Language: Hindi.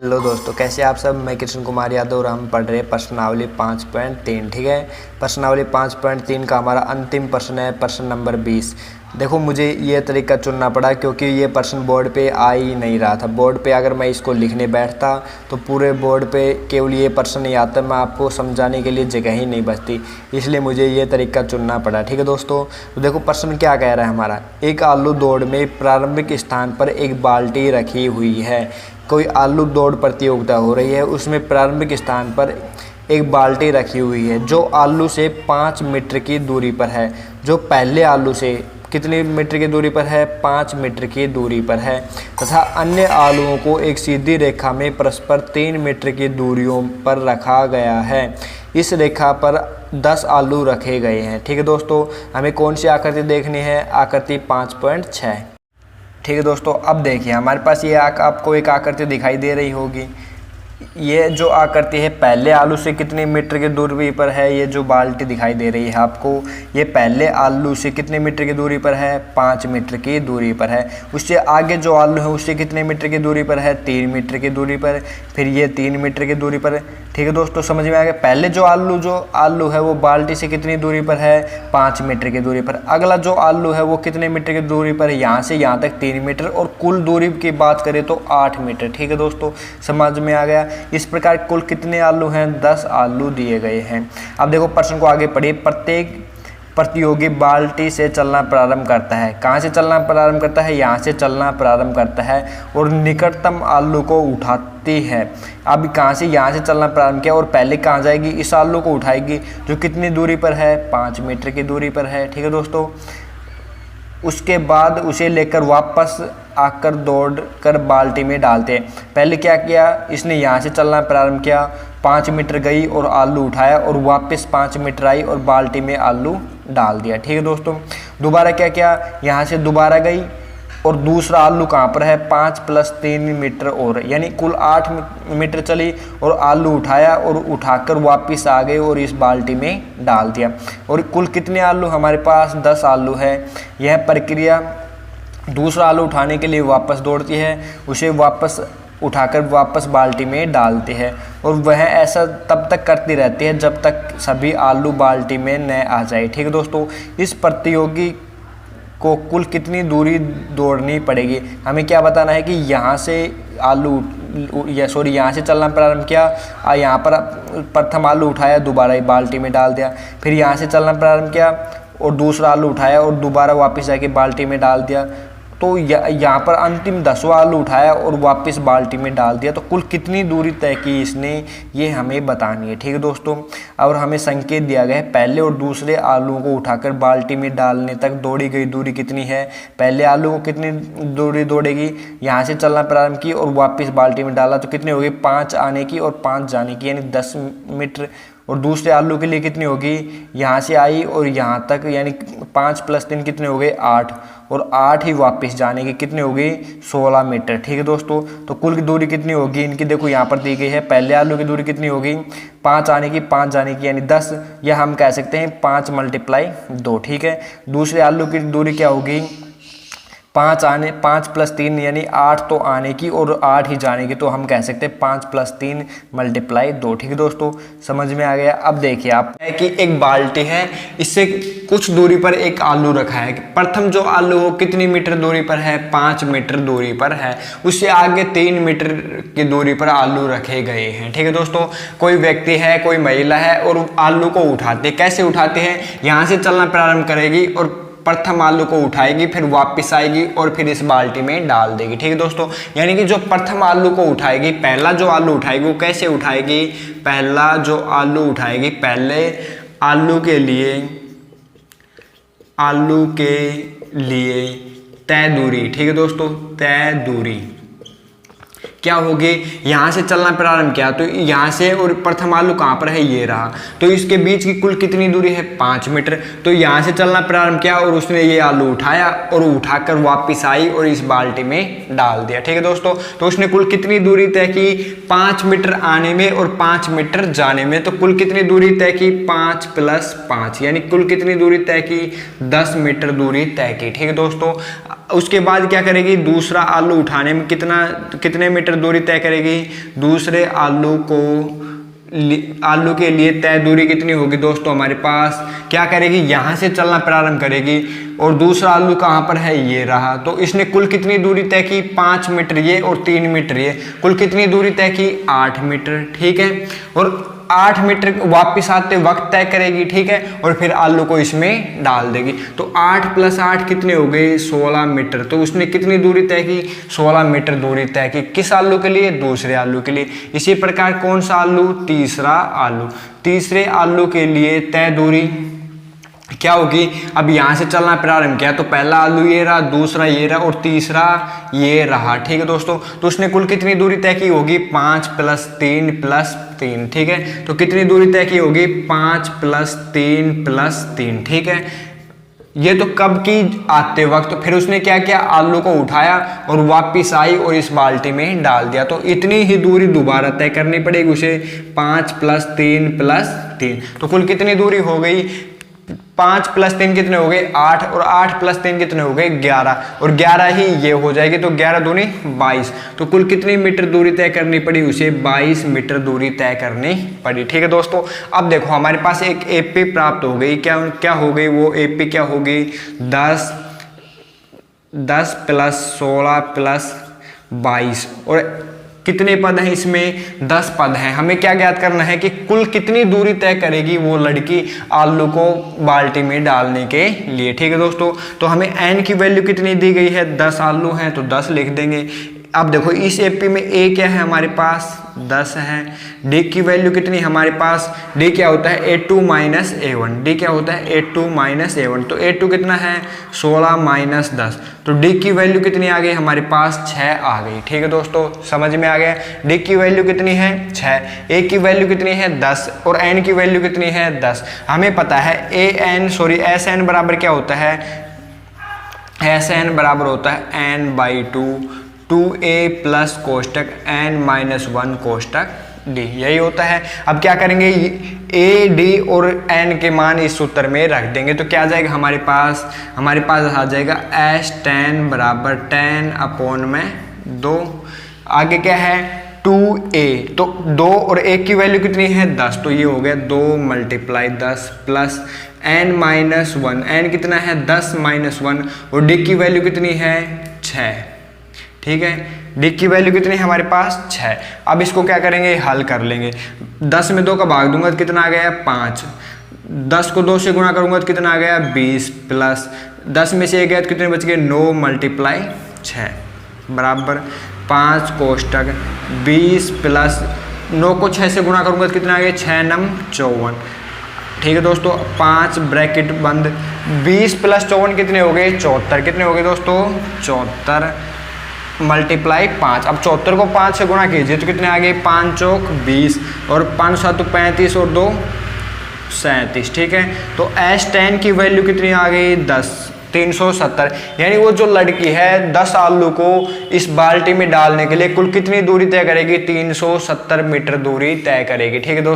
हेलो दोस्तों, कैसे आप सब। मैं कृष्ण कुमार यादव और हम पढ़ रहे हैं प्रश्नावली 5.3। ठीक है, प्रश्नावली 5.3 का हमारा अंतिम प्रश्न है प्रश्न नंबर 20। देखो, मुझे ये तरीका चुनना पड़ा क्योंकि ये प्रश्न बोर्ड पे आ ही नहीं रहा था। बोर्ड पे अगर मैं इसको लिखने बैठता तो पूरे बोर्ड पे केवल ये प्रश्न नहीं आता, मैं आपको समझाने के लिए जगह ही नहीं बचती, इसलिए मुझे ये तरीका चुनना पड़ा। ठीक है दोस्तों, तो देखो प्रश्न क्या कह रहा है हमारा। एक आलू दौड़ में प्रारंभिक स्थान पर एक बाल्टी रखी हुई है। कोई आलू दौड़ प्रतियोगिता हो रही है, उसमें प्रारंभिक स्थान पर एक बाल्टी रखी हुई है जो आलू से 5 मीटर की दूरी पर है। जो पहले आलू से कितनी मीटर की दूरी पर है? 5 मीटर की दूरी पर है, तथा अन्य आलूओं को एक सीधी रेखा में परस्पर 3 मीटर की दूरियों पर रखा गया है। इस रेखा पर 10 आलू रखे गए हैं। ठीक है दोस्तों, हमें कौन सी आकृति देखनी है? आकृति 5.6। ठीक है दोस्तों, अब देखिए हमारे पास ये आपको एक आकृति दिखाई दे रही होगी। ये जो आकृति है पहले आलू से कितने मीटर की दूरी पर है? ये जो बाल्टी दिखाई दे रही है आपको, ये पहले आलू से कितने मीटर की दूरी पर है? 5 मीटर की दूरी पर है। उससे आगे जो आलू है उससे कितने मीटर की दूरी पर है? 3 मीटर की दूरी पर। फिर ये 3 मीटर की दूरी पर। ठीक है दोस्तों, समझ में आ गया। पहले जो आलू है वो बाल्टी से कितनी दूरी पर है? 5 मीटर की दूरी पर। अगला जो आलू है वो कितने मीटर की दूरी पर है? यहाँ से यहाँ तक 3 मीटर, और कुल दूरी की बात करें तो 8 मीटर। ठीक है दोस्तों, समझ में आ गया। इस प्रकार कुल कितने आलू हैं? 10 आलू दिए गए हैं। अब देखो प्रश्न को आगे पढ़िए। प्रत्येक प्रतियोगी बाल्टी से चलना प्रारंभ करता है। कहाँ से चलना प्रारंभ करता है? यहाँ से चलना प्रारंभ करता है और निकटतम आलू को उठाती है। अब कहाँ से? यहाँ से चलना प्रारंभ किया और पहले कहाँ जाएगी? इस आलू को उठाएगी जो कितनी दूरी पर है? 5 मीटर की दूरी पर है। ठीक है दोस्तों, उसके बाद उसे लेकर वापस आकर दौड़कर बाल्टी में डालते हैं। पहले क्या किया इसने? यहाँ से चलना प्रारंभ किया, 5 मीटर गई और आलू उठाया, और वापस 5 मीटर आई और बाल्टी में आलू डाल दिया। ठीक है दोस्तों, दोबारा क्या किया? यहाँ से दोबारा गई और दूसरा आलू कहाँ पर है? 5 + 3 मीटर और, यानी कुल 8 मीटर चली और आलू उठाया और उठाकर वापस आ गए और इस बाल्टी में डाल दिया। और कुल कितने आलू हमारे पास? 10 आलू है। यह प्रक्रिया दूसरा आलू उठाने के लिए वापस दौड़ती है, उसे वापस उठाकर वापस बाल्टी में डालते हैं, और वह ऐसा तब तक करती रहती है जब तक सभी आलू बाल्टी में न आ जाए। ठीक है दोस्तों, इस प्रतियोगी को कुल कितनी दूरी दौड़नी पड़ेगी? हमें क्या बताना है कि यहाँ से यहाँ से चलना प्रारंभ किया, यहाँ पर प्रथम आलू उठाया, दोबारा बाल्टी में डाल दिया। फिर यहाँ से चलना प्रारंभ किया और दूसरा आलू उठाया और दोबारा वापस जाके बाल्टी में डाल दिया। तो यहाँ पर अंतिम 10वां आलू उठाया और वापस बाल्टी में डाल दिया। तो कुल कितनी दूरी तय की इसने, ये हमें बतानी है। ठीक है दोस्तों, और हमें संकेत दिया गया है पहले और दूसरे आलूओं को उठाकर बाल्टी में डालने तक दौड़ी गई दूरी कितनी है। पहले आलू को कितनी दूरी दौड़ेगी? यहाँ से चलना प्रारंभ की और वापस बाल्टी में डाला तो कितनी होगी? 5 आने की और 5 जाने की, यानी 10 मीटर। और दूसरे आलू के लिए कितनी होगी? यहाँ से आई और यहाँ तक, यानी 5 + 3 कितने हो गए? 8, और 8 ही वापस जाने की कितनी होगी? 16 मीटर। ठीक है दोस्तों, तो कुल की दूरी कितनी होगी इनकी? देखो यहाँ पर दी गई है। पहले आलू की दूरी कितनी होगी? 5 आने की, 5 जाने की, यानी 10, या हम कह सकते हैं 5 × 2। ठीक है, दूसरे आलू की दूरी क्या होगी? 5 + 3 यानी 8 तो आने की और 8 ही जाने की, तो हम कह सकते हैं 5 + 3 × 2। ठीक है दोस्तों, समझ में आ गया। अब देखिए आप कि एक बाल्टी है, इससे कुछ दूरी पर एक आलू रखा है। प्रथम जो आलू हो कितनी मीटर दूरी पर है? 5 मीटर दूरी पर है। उससे आगे 3 मीटर की दूरी पर आलू रखे गए हैं। ठीक है दोस्तों, कोई व्यक्ति है, कोई महिला है और आलू को उठाते। कैसे उठाते हैं? यहाँ से चलना प्रारंभ करेगी और प्रथम आलू को उठाएगी, फिर वापस आएगी और फिर इस बाल्टी में डाल देगी। ठीक है दोस्तों, यानी कि जो प्रथम आलू को उठाएगी, पहला जो आलू उठाएगी वो कैसे उठाएगी? पहला जो आलू उठाएगी, पहले आलू के लिए तय दूरी। ठीक है दोस्तों, तय दूरी क्या होगी? यहाँ से चलना प्रारंभ किया तो यहाँ से, और प्रथम आलू कहाँ पर है? ये रहा, तो इसके बीच की कुल कितनी दूरी है? 5 मीटर। तो यहाँ से चलना प्रारंभ किया और उसने ये आलू उठाया और उठाकर वापस आई और इस बाल्टी में डाल दिया। ठीक है दोस्तों, तो उसने कुल कितनी दूरी तय की? 5 मीटर आने में और 5 मीटर जाने में। तो कुल कितनी दूरी तय की? 5 + 5, यानी कुल कितनी दूरी तय की? 10 मीटर दूरी तय की। ठीक है दोस्तों, उसके बाद क्या करेगी, दूसरा आलू उठाने में कितने मीटर दूरी तय करेगी, दूसरे आलू के लिए तय दूरी कितनी होगी दोस्तों, हमारे पास क्या करेगी, यहाँ से चलना प्रारंभ करेगी और दूसरा आलू कहाँ पर है, ये रहा। तो इसने कुल कितनी दूरी तय की, 5 मीटर ये और 3 मीटर ये, कुल कितनी दूरी तय की, 8 मीटर। ठीक है, और 8 मीटर वापस आते वक्त तय करेगी। ठीक है, और फिर आलू को इसमें डाल देगी। तो 8 + 8 कितने हो गए, 16 मीटर। तो उसने कितनी दूरी तय की, 16 मीटर दूरी तय की। किस आलू के लिए, दूसरे आलू के लिए। इसी प्रकार कौन सा आलू, तीसरा आलू, तीसरे आलू के लिए तय दूरी क्या होगी, अब यहां से चलना प्रारंभ किया तो पहला आलू ये रहा, दूसरा ये रहा और तीसरा ये रहा। ठीक है दोस्तों, तो उसने कुल कितनी दूरी तय की होगी, 5 + 3 + 3। ठीक है, तो कितनी दूरी तय की होगी, 5 + 3 + 3। ठीक है, ये तो कब की, आते वक्त। फिर उसने क्या किया, आलू को उठाया और वापिस आई और इस बाल्टी में डाल दिया। तो इतनी ही दूरी दोबारा तय करनी पड़ेगी उसे, 5 + 3 + 3। तो कुल कितनी दूरी हो गई, 5 + 3 कितने हो गए, 8 और 8 + 3 कितने हो गए, 11 और 11 ही ये हो जाएगी। तो 11 दूनी 22। तो कुल कितनी मीटर दूरी तय करनी पड़ी उसे, 22 मीटर दूरी तय करनी पड़ी। ठीक है दोस्तों, अब देखो हमारे पास एक एपी प्राप्त हो गई। क्या हो गई वो एपी, क्या हो गई, 10 + 16 + 22 और कितने पद हैं इसमें, 10 पद हैं। हमें क्या ज्ञात करना है कि कुल कितनी दूरी तय करेगी वो लड़की आलू को बाल्टी में डालने के लिए। ठीक है दोस्तों, तो हमें n की वैल्यू कितनी दी गई है, 10 आलू हैं तो 10 लिख देंगे। अब देखो इस एपी में a क्या है हमारे पास, 10 है। d की वैल्यू कितनी हमारे पास, d क्या होता है, a2 - a1। d क्या होता है, a2 - a1। तो a2 कितना है, 16 - 10। तो d की वैल्यू कितनी आ गई हमारे पास, 6 आ गई। ठीक है दोस्तों, समझ में आ गया। d की वैल्यू कितनी है, 6। a की वैल्यू कितनी है, 10 और n की वैल्यू कितनी है, 10। हमें पता है Sn बराबर क्या होता है, Sn बराबर होता है n/2 2a + कोष्टक n - 1 कोष्टक d, यही होता है। अब क्या करेंगे, a d और n के मान इस सूत्र में रख देंगे तो क्या आ जाएगा हमारे पास आ जाएगा S10 बराबर 10/2। आगे क्या है, 2a, तो 2 और 1 की वैल्यू कितनी है, 10। तो ये हो गया 2 × 10 प्लस n - 1, n कितना है, 10 - 1 और d की वैल्यू कितनी है, 6। ठीक है, d की वैल्यू कितनी है हमारे पास, 6। अब इसको क्या करेंगे, हल कर लेंगे। 10 में 2 का भाग दूंगा तो कितना आ गया, 5। 10 को 2 से गुणा करूंगा तो कितना आ गया, 20 प्लस 10 में से 1 गया तो कितने बच गए, 9 × 6 बराबर 5 कोष्टक 20 प्लस 9 को 6 से गुणा करूंगा तो कितना आ गया, 6 × 9 = 54। ठीक है दोस्तों, 5 ब्रैकेट बंद, 20 + 54 कितने हो गए, 74। कितने हो गए दोस्तों, 74 × 5। अब 74 को 5 से गुणा कीजिए तो कितने आ गए, 5 चौक 20 और 5 7 35 और 2 37। ठीक है, तो S10 की वैल्यू कितनी आ गई, 10 370। यानी वो जो लड़की है 10 आलू को इस बाल्टी में डालने के लिए कुल कितनी दूरी तय करेगी, 370 मीटर दूरी तय करेगी। ठीक है दोस्तों।